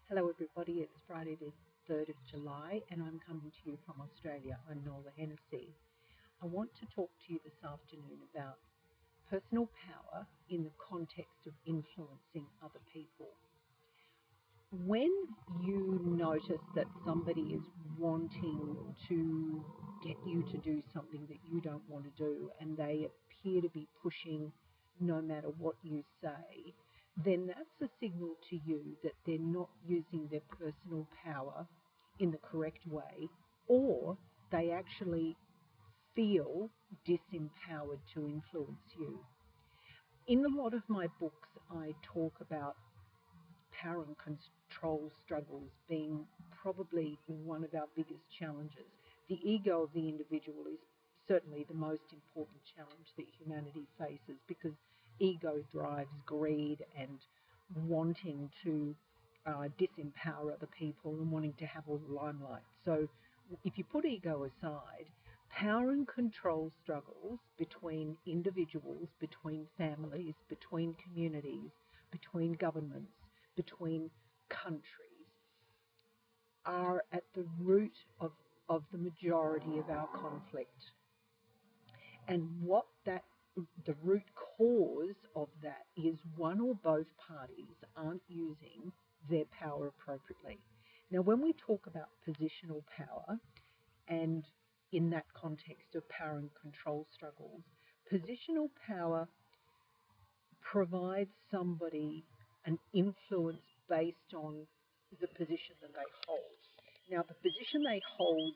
Hello everybody, it's Friday the 3rd of July and I'm coming to you from Australia. I'm Nola. I want to talk to you this afternoon about personal power in the context of influencing other people. When you notice that somebody is wanting to get you to do something that you don't want to do and they appear to be pushing no matter what you say, then that's a signal to you that they're not using their personal power in the correct way, or they actually feel disempowered to influence you. In a lot of my books, I talk about power and control struggles being probably one of our biggest challenges. The ego of the individual is certainly the most important challenge that humanity faces, because ego drives greed and wanting to disempower other people and wanting to have all the limelight. So if you put ego aside, power and control struggles between individuals, between families, between communities, between governments, between countries are at the root of the majority of our conflict. And what the root cause of that is one or both parties aren't using their power appropriately. Now, when we talk about positional power, and in that context of power and control struggles, positional power provides somebody an influence based on the position that they hold. Now, the position they hold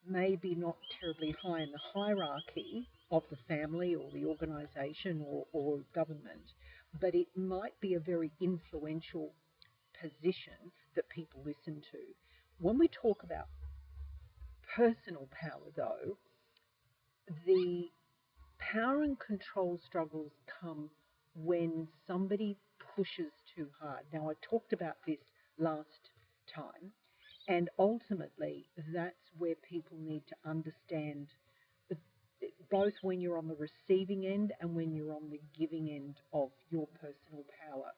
may be not terribly high in the hierarchy of the family or the organisation or government, but it might be a very influential position that people listen to. When we talk about personal power, though, the power and control struggles come when somebody pushes too hard. Now, I talked about this last time, and ultimately that's where people need to understand both when you're on the receiving end and when you're on the giving end of your personal power.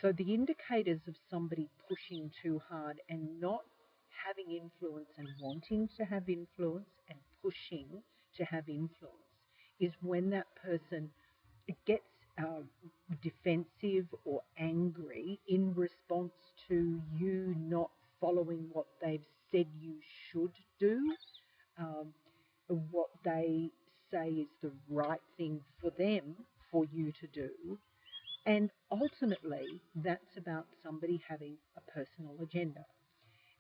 So the indicators of somebody pushing too hard and not having influence and wanting to have influence and pushing to have influence is when that person gets defensive or angry in response to you not following what they've said you should do, what they say is the right thing for them for you to do. And ultimately, that's about somebody having a personal agenda.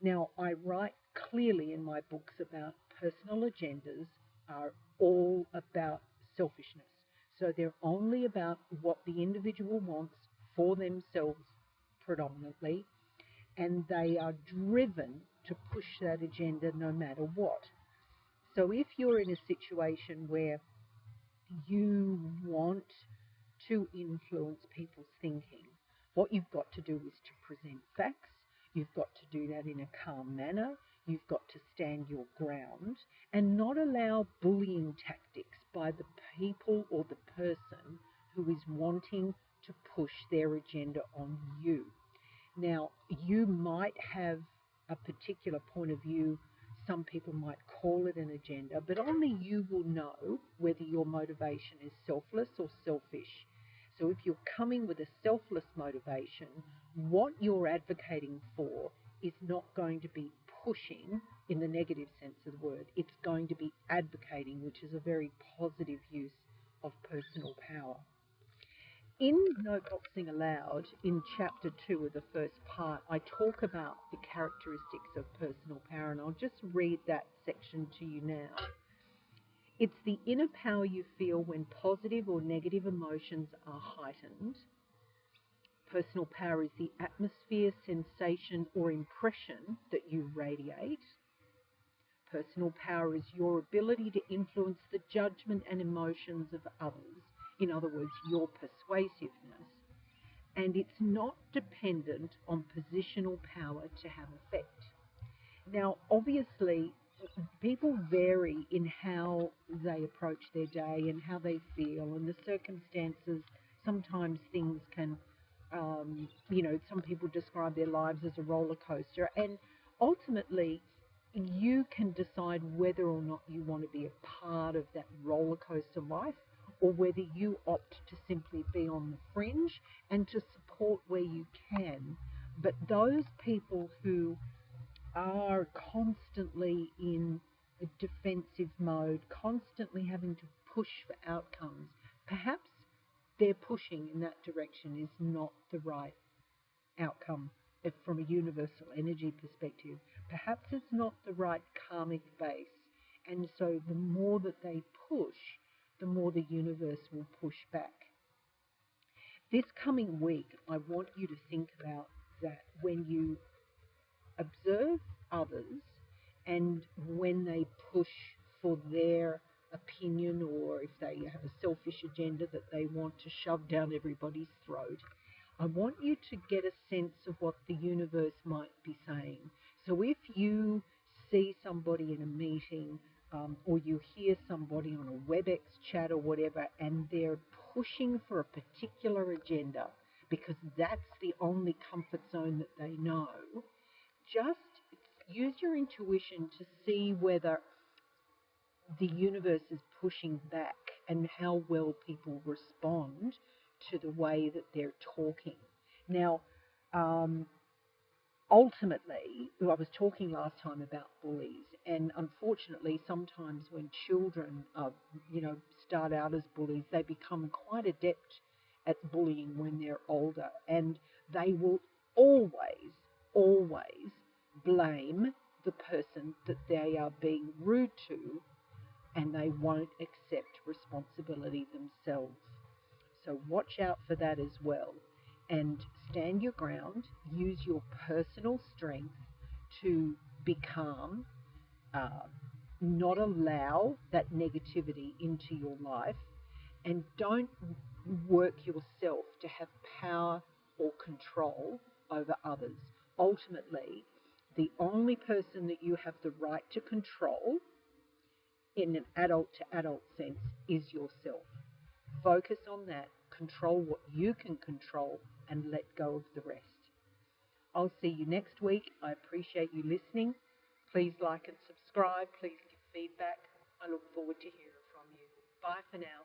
Now, I write clearly in my books about personal agendas are all about selfishness. So they're only about what the individual wants for themselves predominantly, and they are driven to push that agenda no matter what. So if you're in a situation where you want to influence people's thinking, what you've got to do is to present facts. You've got to do that in a calm manner. You've got to stand your ground and not allow bullying tactics by the people or the person who is wanting to push their agenda on you. Now, you might have a particular point of view. Some people might call it an agenda, but only you will know whether your motivation is selfless or selfish. So if you're coming with a selfless motivation, what you're advocating for is not going to be pushing in the negative sense of the word. It's going to be advocating, which is a very positive use of personal power. In No Boxing Allowed, in chapter 2 of the first part, I talk about the characteristics of personal power, and I'll just read that section to you now. It's the inner power you feel when positive or negative emotions are heightened. Personal power is the atmosphere, sensation, or impression that you radiate. Personal power is your ability to influence the judgment and emotions of others. In other words, your persuasiveness. And it's not dependent on positional power to have effect. Now, obviously, people vary in how they approach their day and how they feel, and the circumstances, sometimes things can Some people describe their lives as a roller coaster, and ultimately, you can decide whether or not you want to be a part of that roller coaster life, or whether you opt to simply be on the fringe and to support where you can. But those people who are constantly in a defensive mode, constantly having to push for outcomes, perhaps their pushing in that direction is not the right outcome from a universal energy perspective. Perhaps it's not the right karmic base. And so the more that they push, the more the universe will push back. This coming week, I want you to think about that when you observe others and when they push for their opinion, or if they have a selfish agenda that they want to shove down everybody's throat. I want you to get a sense of what the universe might be saying. So if you see somebody in a meeting, or you hear somebody on a WebEx chat or whatever, and they're pushing for a particular agenda because that's the only comfort zone that they know, just use your intuition to see whether the universe is pushing back and how well people respond to the way that they're talking. Now, ultimately, I was talking last time about bullies, and unfortunately, sometimes when children, start out as bullies, they become quite adept at bullying when they're older, and they will always blame the person that they are being rude to, and they won't accept responsibility themselves. So watch out for that as well. And stand your ground, use your personal strength to be calm, not allow that negativity into your life, and don't work yourself to have power or control over others. Ultimately, the only person that you have the right to control in an adult to adult sense is yourself. Focus on that, control what you can control, and let go of the rest. I'll see you next week. I appreciate you listening. Please like and subscribe. Please give feedback. I look forward to hearing from you. Bye for now.